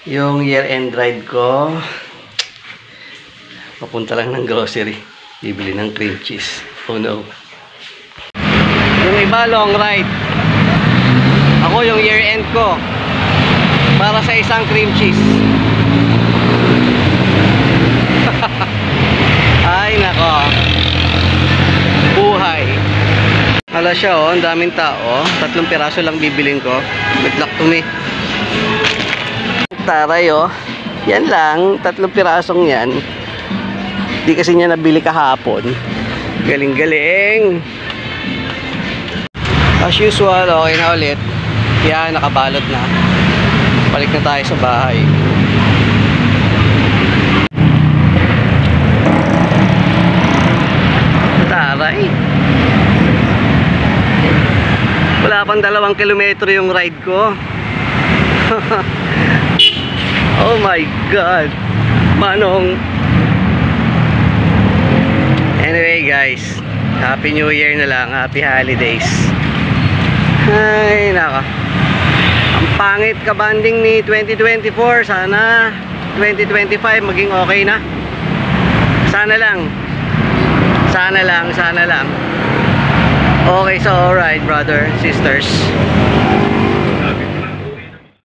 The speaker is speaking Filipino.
Yung year-end ride ko, papunta lang ng grocery. Bibili ng cream cheese. Oh no. Yung iba, long ride. Ako yung year-end ko, para sa isang cream cheese. Ay, nako. Buhay. Hala siya, oh. Ang daming tao. 3 piraso lang bibilin ko. Good luck to me. Taray, oh. Yan lang. 3 pirasong yan. Di kasi niya nabili kahapon. Galing-galing. As usual, okay na ulit. Yan, nakabalot na. Balik na tayo sa bahay. Taray. Wala pang 2 kilometro yung ride ko. Oh my God. Manong. Anyway guys, Happy New Year na lang. Happy Holidays. Ay naka. Ang pangit kabanding ni 2024. Sana 2025 maging okay na. Sana lang. Sana lang, sana lang. Okay, so alright brother, sisters.